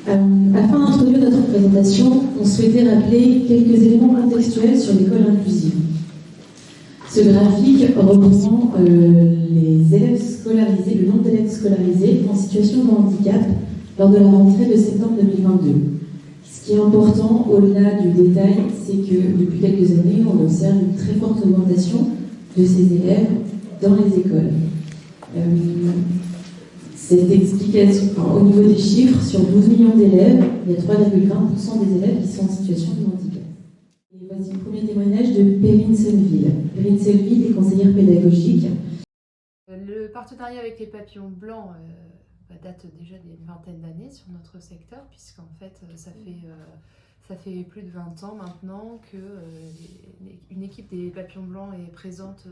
Afin d'introduire notre présentation, on souhaitait rappeler quelques éléments contextuels sur l'école inclusive. Ce graphique reprend les élèves scolarisés, le nombre d'élèves scolarisés en situation de handicap lors de la rentrée de septembre 2022. Ce qui est important, au-delà du détail, c'est que depuis quelques années, on observe une très forte augmentation de ces élèves dans les écoles. Cette explication, au niveau des chiffres, sur 12 millions d'élèves, il y a 3,1% des élèves qui sont en situation de handicap. Et voici le premier témoignage de Perrine Sonneville. Perrine Sonneville est conseillère pédagogique. Le partenariat avec les papillons blancs date déjà d'une vingtaine d'années sur notre secteur, puisqu'en fait ça fait plus de 20 ans maintenant que une équipe des papillons blancs est présente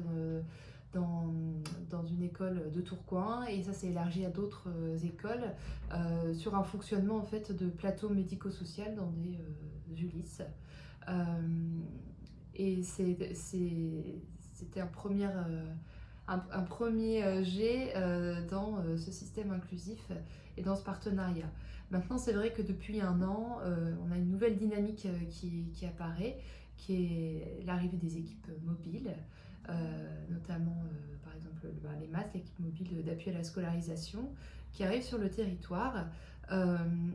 dans une école de Tourcoing, et ça s'est élargi à d'autres écoles sur un fonctionnement en fait de plateau médico-social dans des ULIS. Et c'était un premier jet dans ce système inclusif et dans ce partenariat. Maintenant, c'est vrai que depuis un an, on a une nouvelle dynamique qui apparaît, qui est l'arrivée des équipes mobiles, notamment par exemple les MAS, l'équipe mobile d'appui à la scolarisation, qui arrive sur le territoire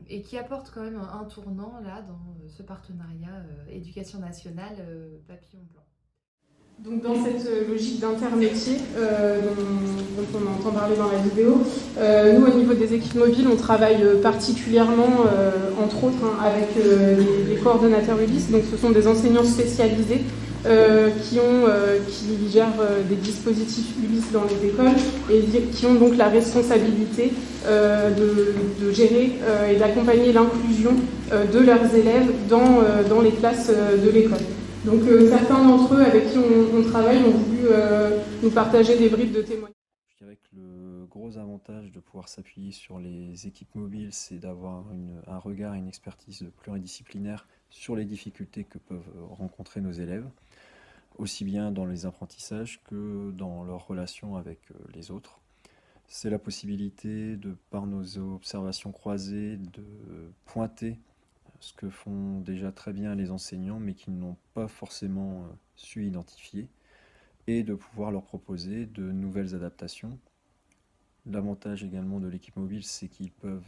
et qui apporte quand même un tournant là dans ce partenariat éducation nationale papillon blanc. Donc dans cette logique d'intermétier dont on entend parler dans la vidéo, nous au niveau des équipes mobiles, on travaille particulièrement, entre autres, avec les coordonnateurs ULIS. Donc ce sont des enseignants spécialisés qui gèrent des dispositifs ULIS dans les écoles et qui ont donc la responsabilité de gérer et d'accompagner l'inclusion de leurs élèves dans les classes de l'école. Donc certains d'entre eux avec qui on travaille ont voulu nous partager des bribes de témoignages. Je dirais que le gros avantage de pouvoir s'appuyer sur les équipes mobiles, c'est d'avoir un regard et une expertise pluridisciplinaire sur les difficultés que peuvent rencontrer nos élèves, aussi bien dans les apprentissages que dans leurs relations avec les autres. C'est la possibilité, par nos observations croisées, de pointer ce que font déjà très bien les enseignants, mais qui n'ont pas forcément su identifier, et de pouvoir leur proposer de nouvelles adaptations. L'avantage également de l'équipe mobile, c'est qu'ils peuvent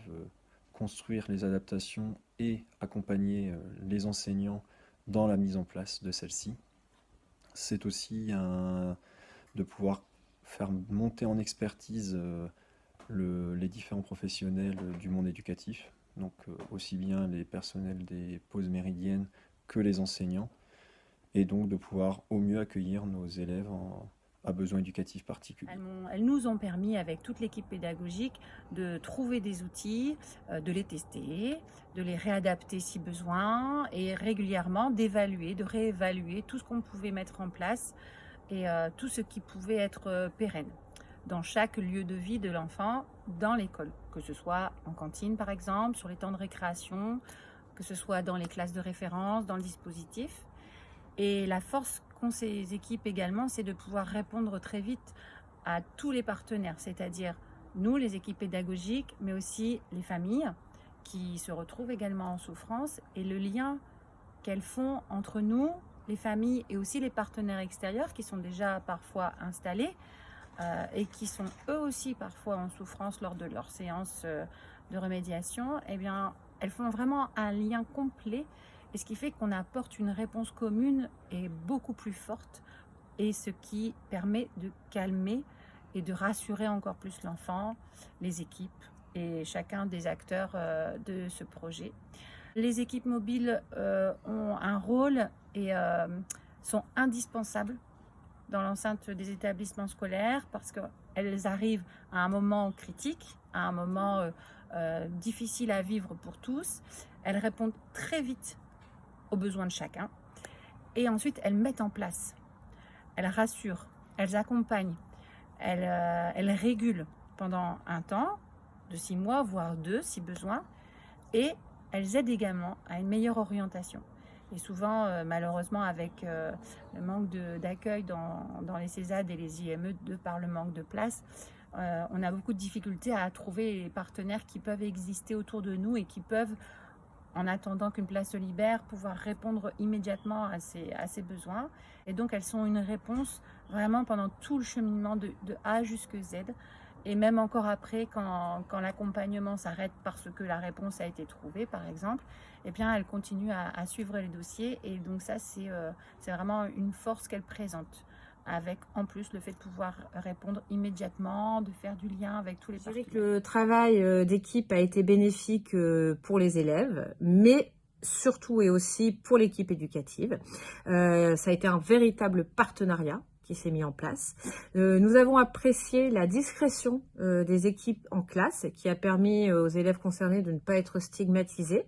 construire les adaptations et accompagner les enseignants dans la mise en place de celles-ci. C'est aussi de pouvoir faire monter en expertise les différents professionnels du monde éducatif, donc aussi bien les personnels des pauses méridiennes que les enseignants, et donc de pouvoir au mieux accueillir nos élèves à besoins éducatifs particuliers. Elles nous ont permis, avec toute l'équipe pédagogique, de trouver des outils, de les tester, de les réadapter si besoin, et régulièrement d'évaluer, de réévaluer tout ce qu'on pouvait mettre en place et tout ce qui pouvait être pérenne dans chaque lieu de vie de l'enfant dans l'école, que ce soit en cantine par exemple, sur les temps de récréation, que ce soit dans les classes de référence, dans le dispositif. Et la force qu'ont ces équipes également, c'est de pouvoir répondre très vite à tous les partenaires, c'est-à-dire nous, les équipes pédagogiques, mais aussi les familles qui se retrouvent également en souffrance, et le lien qu'elles font entre nous, les familles, et aussi les partenaires extérieurs qui sont déjà parfois installés et qui sont eux aussi parfois en souffrance lors de leurs séances de remédiation. Eh bien, elles font vraiment un lien complet, et ce qui fait qu'on apporte une réponse commune et beaucoup plus forte, et ce qui permet de calmer et de rassurer encore plus l'enfant, les équipes et chacun des acteurs de ce projet. Les équipes mobiles ont un rôle et sont indispensables dans l'enceinte des établissements scolaires, parce qu'elles arrivent à un moment critique, à un moment difficile à vivre pour tous. Elles répondent très vite aux besoins de chacun, et ensuite elles mettent en place, elles rassurent, elles accompagnent, elles régulent pendant un temps de 6 mois, voire 2 si besoin, et elles aident également à une meilleure orientation. Et souvent, malheureusement, avec le manque d'accueil dans les CESAD et les IME, de par le manque de place, on a beaucoup de difficultés à trouver les partenaires qui peuvent exister autour de nous et qui peuvent, en attendant qu'une place se libère, pouvoir répondre immédiatement à ces besoins. Et donc, elles sont une réponse vraiment pendant tout le cheminement de A jusqu'à Z. Et même encore après, quand l'accompagnement s'arrête parce que la réponse a été trouvée, par exemple, eh bien, elles continuent à suivre les dossiers. Et donc ça, c'est vraiment une force qu'elles présentent, avec en plus le fait de pouvoir répondre immédiatement, de faire du lien avec tous les partenaires. Je dirais que le travail d'équipe a été bénéfique pour les élèves, mais surtout et aussi pour l'équipe éducative. Ça a été un véritable partenariat qui s'est mis en place. Nous avons apprécié la discrétion des équipes en classe, qui a permis aux élèves concernés de ne pas être stigmatisés.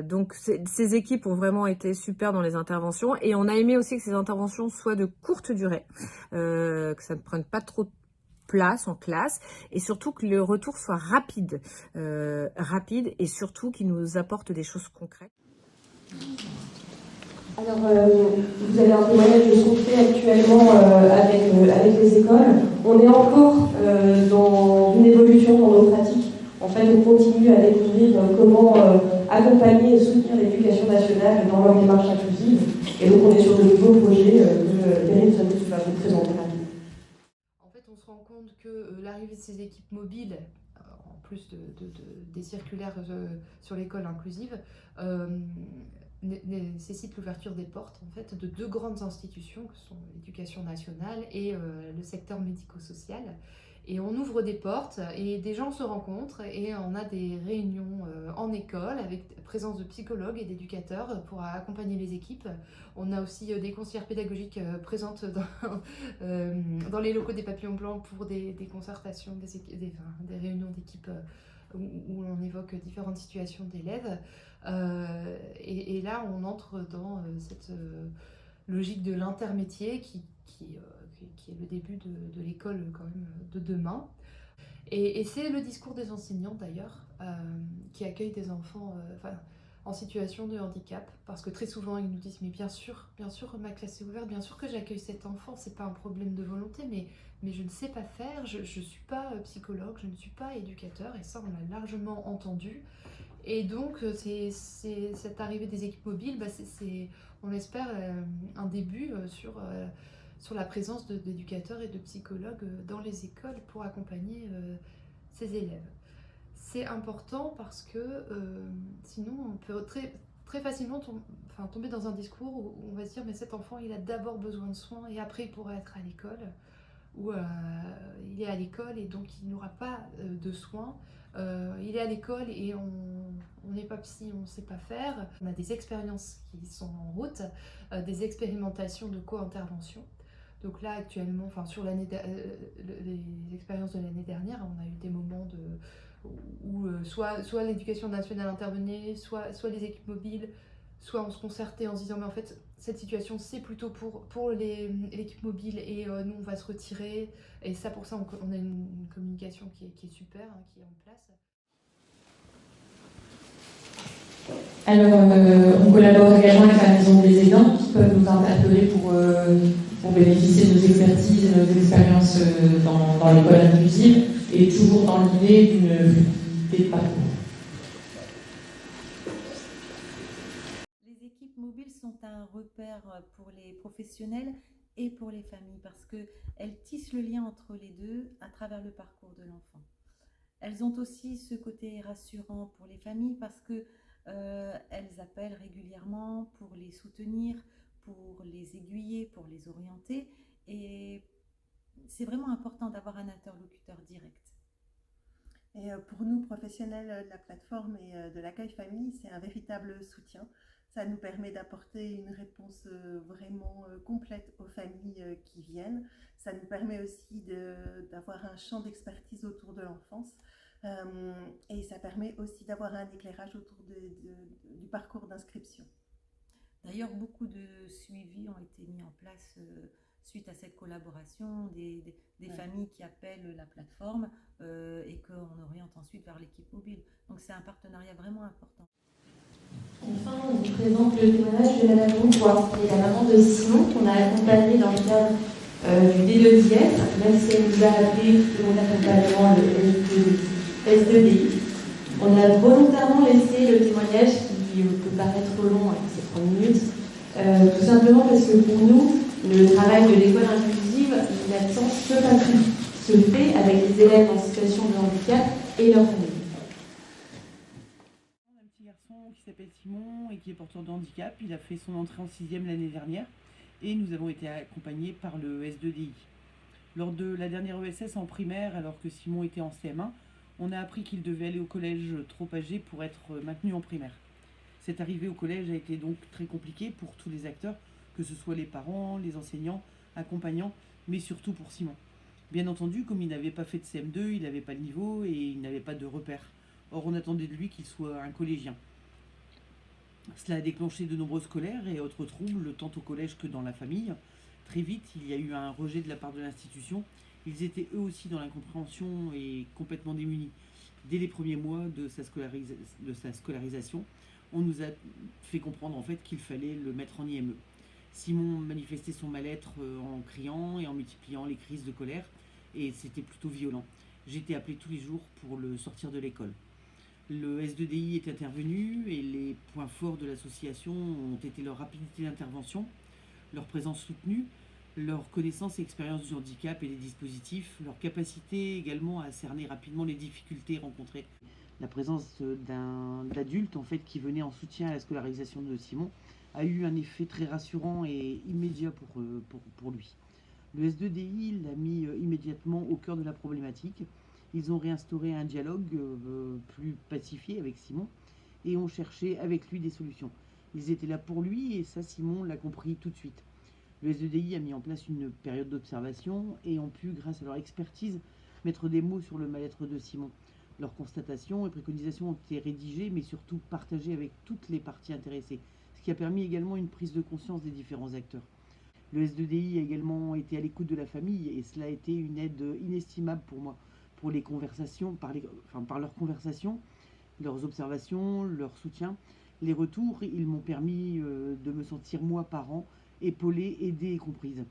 Donc ces équipes ont vraiment été super dans les interventions, et on a aimé aussi que ces interventions soient de courte durée, que ça ne prenne pas trop de place en classe, et surtout que le retour soit rapide et surtout qu'il nous apporte des choses concrètes. Alors, vous avez un témoignage de ce qu'on fait actuellement avec les écoles. On est encore dans une évolution dans nos pratiques. En fait, on continue à découvrir comment accompagner et soutenir l'éducation nationale dans leur démarche inclusive. Et donc, on est sur de nouveaux projets que Perrine va vous présenter rapidement. En fait, on se rend compte que l'arrivée de ces équipes mobiles, en plus des circulaires sur l'école inclusive, nécessite l'ouverture des portes en fait, de deux grandes institutions que sont l'éducation nationale et le secteur médico-social. Et on ouvre des portes et des gens se rencontrent et on a des réunions en école avec présence de psychologues et d'éducateurs pour accompagner les équipes. On a aussi des conseillères pédagogiques présentes dans les locaux des Papillons Blancs pour des concertations, des réunions d'équipes où on évoque différentes situations d'élèves. Et là, on entre dans cette logique de l'intermétier qui est le début de l'école quand même de demain. Et c'est le discours des enseignants d'ailleurs, qui accueillent des enfants en situation de handicap, parce que très souvent ils nous disent mais bien sûr ma classe est ouverte, bien sûr que j'accueille cet enfant, c'est pas un problème de volonté, mais je ne sais pas faire, je suis pas psychologue, je ne suis pas éducateur, et ça on l'a largement entendu. Et donc c'est cette arrivée des équipes mobiles, c'est on espère un début sur la présence d'éducateurs et de psychologues dans les écoles pour accompagner ces élèves. C'est important parce que sinon on peut très facilement tomber dans un discours où on va se dire mais cet enfant il a d'abord besoin de soins et après il pourra être à l'école, ou il est à l'école et donc il n'aura pas de soins. Il est à l'école et on n'est pas psy, on ne sait pas faire. On a des expériences qui sont en route, des expérimentations de co-intervention. Donc là actuellement, sur les expériences de l'année dernière, on a eu des moments où soit l'éducation nationale intervenait, soit les équipes mobiles, soit on se concertait en se disant mais en fait cette situation c'est plutôt pour l'équipe mobile et nous on va se retirer, et ça pour ça on a une communication qui est super, qui est en place. Alors on collabore également avec la maison des aidants qui peuvent nous interpeller pour bénéficier de nos expertises et de nos expériences dans l'école inclusive, et toujours dans l'idée d'une fluidité de parcours. Les équipes mobiles sont un repère pour les professionnels et pour les familles parce qu'elles tissent le lien entre les deux à travers le parcours de l'enfant. Elles ont aussi ce côté rassurant pour les familles parce qu'elles appellent régulièrement pour les soutenir, pour les aiguiller, pour les orienter, et c'est vraiment important d'avoir un interlocuteur direct. Et pour nous, professionnels de la plateforme et de l'accueil famille, c'est un véritable soutien. Ça nous permet d'apporter une réponse vraiment complète aux familles qui viennent. Ça nous permet aussi d'avoir un champ d'expertise autour de l'enfance. Et ça permet aussi d'avoir un éclairage autour du parcours d'inscription. D'ailleurs, beaucoup de suivis ont été mis en place suite à cette collaboration, des familles qui appellent la plateforme et qu'on oriente ensuite vers l'équipe mobile. Donc c'est un partenariat vraiment important. Enfin, on vous présente le témoignage de Madame Bourgois, qui est la maman de Simon, qu'on a accompagné dans le cadre du D2IF, même si elle nous a appelé tout mon accompagnement, le S2DI. On a volontairement laissé le témoignage qui peut paraître trop long, c'est 30 minutes, tout simplement parce que pour nous, le travail de l'école inclusive, l'absence se fait avec les élèves en situation de handicap et leurs familles. On a un petit garçon qui s'appelle Simon et qui est porteur de handicap. Il a fait son entrée en 6e l'année dernière et nous avons été accompagnés par le S2DI. Lors de la dernière ESS en primaire, alors que Simon était en CM1, on a appris qu'il devait aller au collège trop âgé pour être maintenu en primaire. Cette arrivée au collège a été donc très compliquée pour tous les acteurs, que ce soit les parents, les enseignants, accompagnants, mais surtout pour Simon. Bien entendu, comme il n'avait pas fait de CM2, il n'avait pas le niveau et il n'avait pas de repères. Or, on attendait de lui qu'il soit un collégien. Cela a déclenché de nombreuses colères et autres troubles, tant au collège que dans la famille. Très vite, il y a eu un rejet de la part de l'institution. Ils étaient eux aussi dans l'incompréhension et complètement démunis. Dès les premiers mois de sa scolarisation, on nous a fait comprendre en fait qu'il fallait le mettre en IME. Simon manifestait son mal-être en criant et en multipliant les crises de colère, et c'était plutôt violent. J'étais appelé tous les jours pour le sortir de l'école. Le S2DI est intervenu et les points forts de l'association ont été leur rapidité d'intervention, leur présence soutenue, leur connaissance et expérience du handicap et des dispositifs, leur capacité également à cerner rapidement les difficultés rencontrées. La présence d'adultes en fait, qui venaient en soutien à la scolarisation de Simon a eu un effet très rassurant et immédiat pour lui. Le S2DI l'a mis immédiatement au cœur de la problématique. Ils ont réinstauré un dialogue plus pacifié avec Simon et ont cherché avec lui des solutions. Ils étaient là pour lui et ça, Simon l'a compris tout de suite. Le S2DI a mis en place une période d'observation et ont pu, grâce à leur expertise, mettre des mots sur le mal-être de Simon. Leurs constatations et préconisations ont été rédigées, mais surtout partagées avec toutes les parties intéressées, ce qui a permis également une prise de conscience des différents acteurs. Le S2DI a également été à l'écoute de la famille et cela a été une aide inestimable pour moi, pour les conversations, par leurs conversations, leurs observations, leur soutien. Les retours, ils m'ont permis de me sentir, moi, parent, épaulée, aidée et comprise.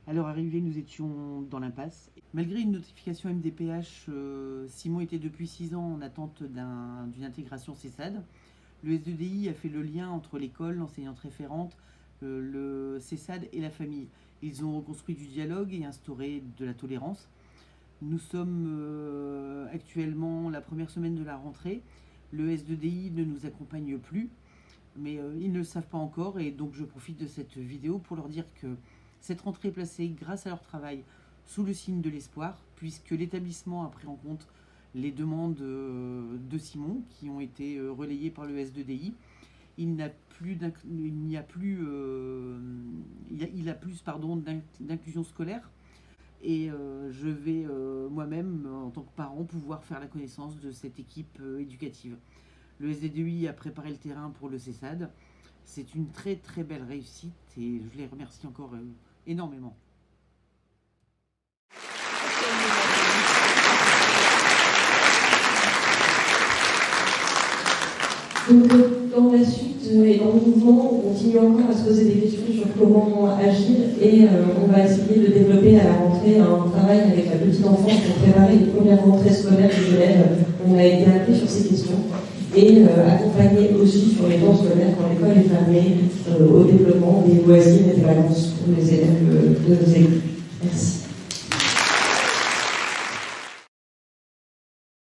À leur arrivée, nous étions dans l'impasse. Malgré une notification MDPH, Simon était depuis 6 ans en attente d'une intégration CESAD. Le S2DI a fait le lien entre l'école, l'enseignante référente, le CESAD et la famille. Ils ont reconstruit du dialogue et instauré de la tolérance. Nous sommes actuellement la première semaine de la rentrée. Le S2DI ne nous accompagne plus, mais ils ne le savent pas encore et donc je profite de cette vidéo pour leur dire que cette rentrée est placée grâce à leur travail sous le signe de l'espoir, puisque l'établissement a pris en compte les demandes de Simon qui ont été relayées par le S2DI. Il a plus d'inclusion scolaire et je vais moi-même, en tant que parent, pouvoir faire la connaissance de cette équipe éducative. Le S2DI a préparé le terrain pour le CESAD. C'est une très très belle réussite et je les remercie encore énormément. Donc, dans la suite et dans le mouvement, on continue encore à se poser des questions sur comment agir et on va essayer de développer à la rentrée un travail avec la petite enfance pour préparer les premières rentrées scolaires des élèves. On a été appelé sur ces questions et accompagner aussi sur les temps scolaires quand l'école est fermée au développement des loisirs et des vacances pour les élèves de nos écoles. Merci.